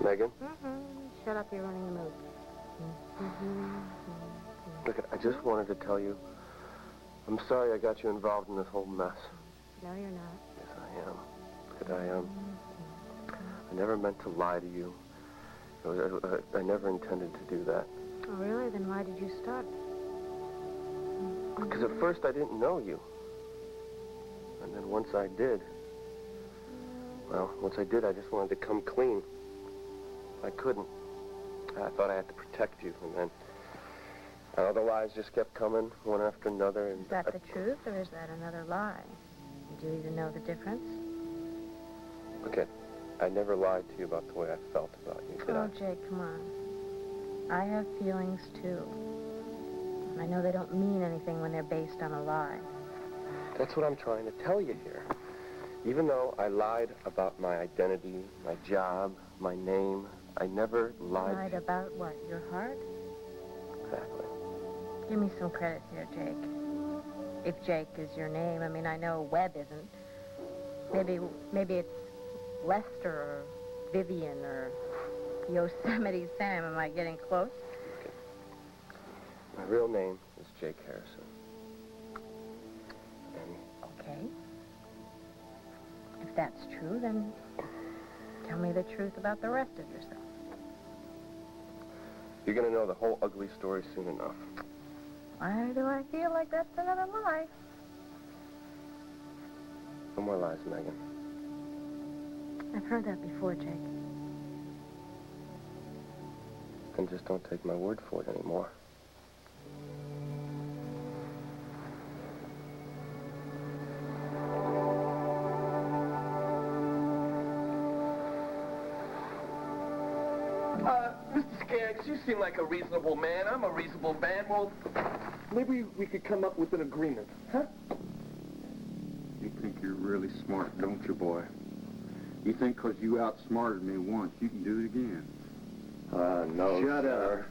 Megan? Shut up, you're running the mood. Look, I just wanted to tell you, I'm sorry I got you involved in this whole mess. No, you're not. Yes, I am. Look, I never meant to lie to you. I never intended to do that. Oh, really? Then why did you start? Because at first I didn't know you. And then once I did, I just wanted to come clean. I couldn't. I thought I had to protect you, and then all the lies just kept coming, one after another. And is that the truth, or is that another lie? Do you even know the difference? Okay, I never lied to you about the way I felt about you, did I? Oh, Jake, come on. I have feelings, too. And I know they don't mean anything when they're based on a lie. That's what I'm trying to tell you here. Even though I lied about my identity, my job, my name, I never lied. Lied about what? Your heart? Exactly. Give me some credit here, Jake. If Jake is your name. I mean, I know Webb isn't. Maybe it's Lester or Vivian or Yosemite Sam. Am I getting close? Okay. My real name is Jake Harrison. Okay. If that's true, then tell me the truth about the rest of yourself. You're going to know the whole ugly story soon enough. Why do I feel like that's another lie? No more lies, Megan. I've heard that before, Jake. And just don't take my word for it anymore. Mr. Skaggs, you seem like a reasonable man. I'm a reasonable man. Well, maybe we could come up with an agreement, huh? You think you're really smart, don't you, boy? You think 'cause you outsmarted me once, you can do it again. No, Shut sir. up.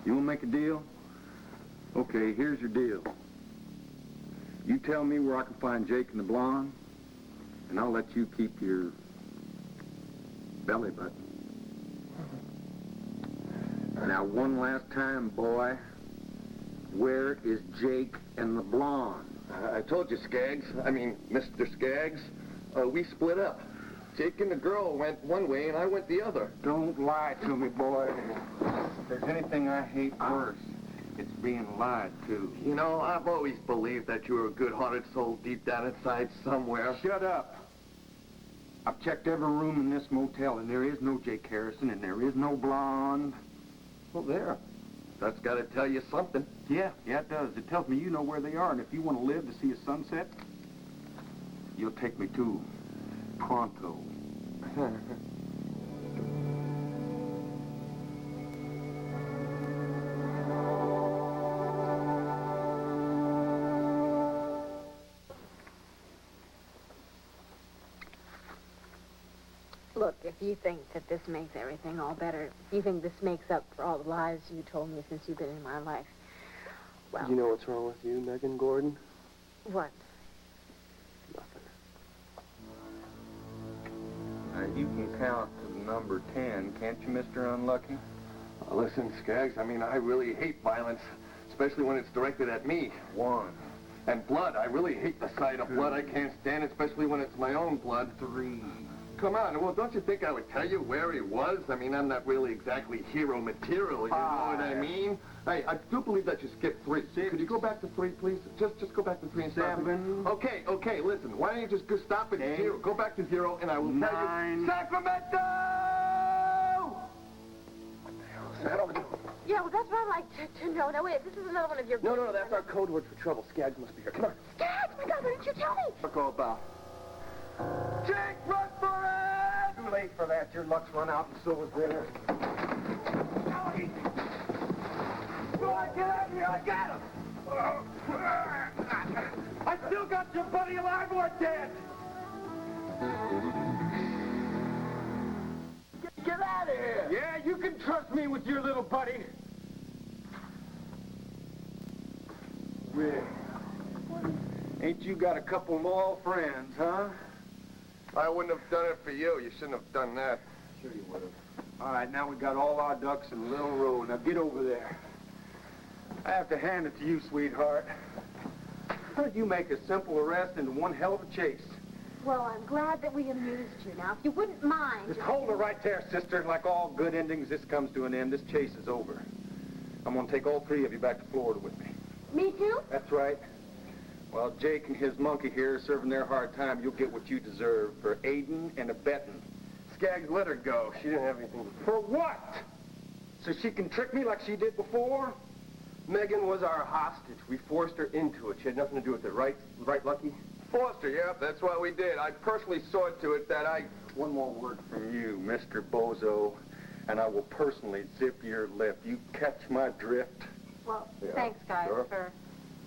You want to make a deal? Okay, here's your deal. You tell me where I can find Jake and the blonde, and I'll let you keep your belly button. Now, one last time, boy. Where is Jake and the blonde? I told you, Skaggs. I mean, Mr. Skaggs. We split up. Jake and the girl went one way, and I went the other. Don't lie to me, boy. If there's anything I hate worse, it's being lied to. You know, I've always believed that you were a good-hearted soul deep down inside somewhere. Shut up. I've checked every room in this motel, and there is no Jake Harrison, and there is no blonde. Well, there. That's got to tell you something. Yeah, it does. It tells me you know where they are, and if you want to live to see a sunset, you'll take me to Pronto. Look, if you think that this makes everything all better, if you think this makes up for all the lies you told me since you've been in my life, well... You know what's wrong with you, Megan Gordon? What? Nothing. You can count to number 10, can't you, Mr. Unlucky? Listen, Skaggs, I mean, I really hate violence, especially when it's directed at me. 1. And blood. I really hate the sight of blood. I can't stand it, especially when it's my own blood. 3. Come on, well, don't you think I would tell you where he was? I mean, I'm not really exactly hero material, you know what I mean? Hey, I do believe that you skipped 3. 6. Could you go back to 3, please? Just go back to 3 and 7. Okay, listen, why don't you just stop at 8. 0? Go back to 0, and I will tell 9. you... Sacramento! What the hell is that over there? Yeah, well, that's what I'd like to know. Now, wait, this is another one of your... No, that's our code word for trouble. Skaggs must be here. Come on. Skaggs! My God, what didn't you tell me? What's all about? Jake, run for it! Too late for that. Your luck's run out, and so is theirs. Go on, get out of here! I got him! I still got your buddy alive or dead! Get out of here! Yeah, you can trust me with your little buddy. Rick, what are Ain't you got a couple loyal friends, huh? I wouldn't have done it for you. You shouldn't have done that. Sure you would have. All right, now we got all our ducks in a little row. Now get over there. I have to hand it to you, sweetheart. You make a simple arrest into one hell of a chase. Well, I'm glad that we amused you. Now, if you wouldn't mind... Just hold it right there, sister. Like all good endings, this comes to an end. This chase is over. I'm going to take all three of you back to Florida with me. Me too? That's right. While Jake and his monkey here are serving their hard time, you'll get what you deserve for aiding and abetting. Skaggs, let her go. She didn't have anything to do. For what? So she can trick me like she did before? Megan was our hostage. We forced her into it. She had nothing to do with it, right, Lucky? Forced her, yeah, that's what we did. I personally saw to it that I... One more word from you, Mr. Bozo, and I will personally zip your lip. You catch my drift? Well, Yeah, thanks, guys, sure. for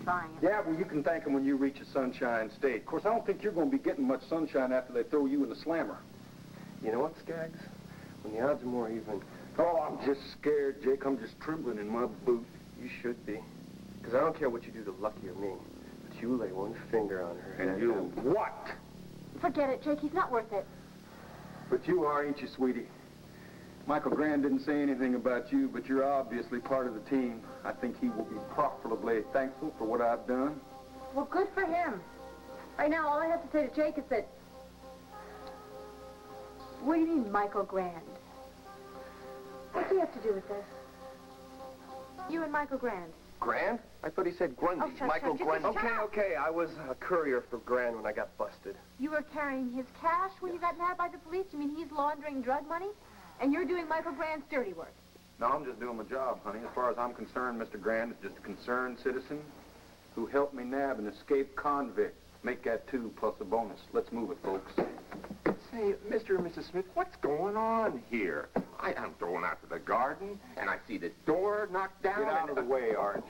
trying it. Yeah, well, you can thank them when you reach a sunshine state. Of course, I don't think you're going to be getting much sunshine after they throw you in the slammer. You know what, Skaggs? When the odds are more even... Oh, I'm just scared, Jake. I'm just trembling in my boot. You should be. Because I don't care what you do to Lucky or me, but you lay one finger on her And head you what? Forget it, Jake. He's not worth it. But you are, ain't you, sweetie? Michael Grand didn't say anything about you, but you're obviously part of the team. I think he will be properly thankful for what I've done. Well, good for him. Right now, all I have to say to Jake is that... What do you mean, Michael Grand? What do you have to do with this? You and Michael Grand. Grand? I thought he said Grundy. Oh, shut Michael up. Just Grundy. shut up. Okay. I was a courier for Grand when I got busted. You were carrying his cash when you got nabbed by the police? You mean he's laundering drug money? And you're doing Michael Grand's dirty work? No, I'm just doing my job, honey. As far as I'm concerned, Mr. Grand is just a concerned citizen who helped me nab an escaped convict. Make that 2 plus a bonus. Let's move it, folks. Say, Mr. and Mrs. Smith, what's going on here? I'm thrown out to the garden, and I see this door knocked down. Get out of the way, Art.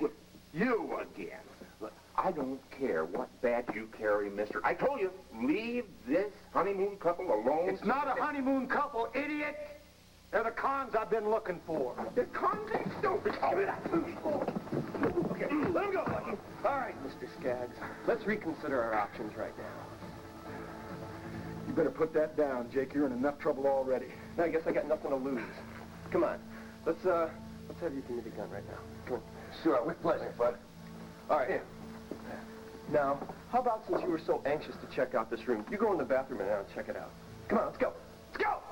You again. Look, I don't care what badge you carry, mister. I told you, leave this honeymoon couple alone. It's not a honeymoon couple, idiot! They're the cons I've been looking for. The convicts don't be... Okay, let him go, Lucky. All right, Mr. Skaggs. Let's reconsider our options right now. You better put that down, Jake. You're in enough trouble already. Now, I guess I got nothing to lose. Come on. Let's have you give me the gun right now. Come on. Sure, with pleasure, bud. All right. Here. Now, how about since you were so anxious to check out this room, you go in the bathroom and now check it out. Come on, let's go. Let's go!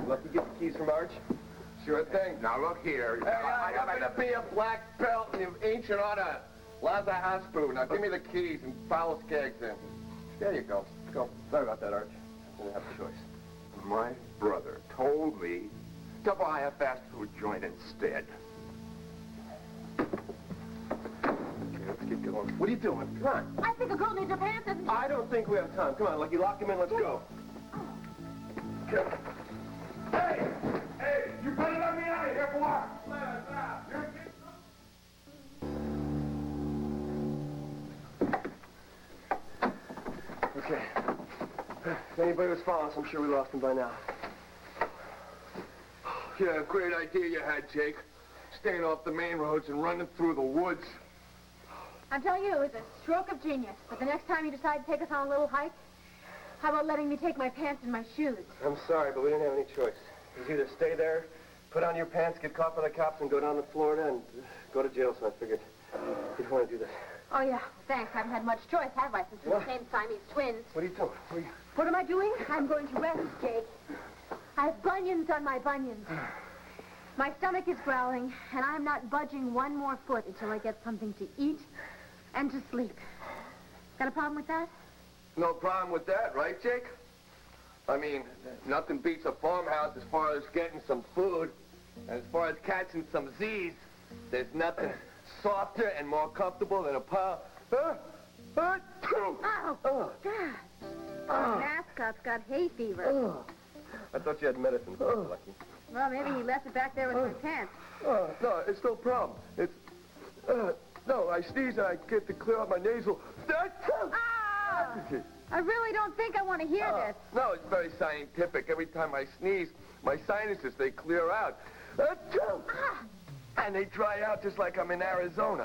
Lucky, get the keys from Arch. Sure thing. Now, look here. Hey, I happen to be a black belt and you ancient order. Laza Haspu. Now, give me the keys and follow Skaggs in. There you go. Go. Sorry about that, Arch. I didn't have a choice. My brother told me to buy a fast food joint instead. Okay, let's get going. What are you doing? Come on. I think a girl needs her pants, doesn't she? I don't think we have time. Come on, Lucky, lock him in. Let's go. Okay. Hey! Hey! You better let me out of here, boy! Okay. If anybody was following us, I'm sure we lost him by now. Yeah, great idea you had, Jake. Staying off the main roads and running through the woods. I'm telling you, it was a stroke of genius. But the next time you decide to take us on a little hike, how about letting me take my pants and my shoes? I'm sorry, but we didn't have any choice. It was either stay there, put on your pants, get caught by the cops, and go down to Florida and go to jail, so I figured you didn't want to do this. Oh, yeah. Thanks. I haven't had much choice, have I, since we're the same Siamese twins. What are you doing? What am I doing? I'm going to rest, Jake. I have bunions on my bunions. My stomach is growling, and I'm not budging one more foot until I get something to eat and to sleep. Got a problem with that? No problem with that, right, Jake? I mean, nothing beats a farmhouse as far as getting some food. And as far as catching some Z's, there's nothing softer and more comfortable than a pile. Oh, God. Our mascot's got hay fever. I thought you had medicine, Lucky. Well, maybe he left it back there with my pants. No, it's no problem. It's, no, I sneeze and I get to clear out my nasal. Ah! I really don't think I want to hear this. No, it's very scientific. Every time I sneeze, my sinuses, they clear out. And they dry out just like I'm in Arizona.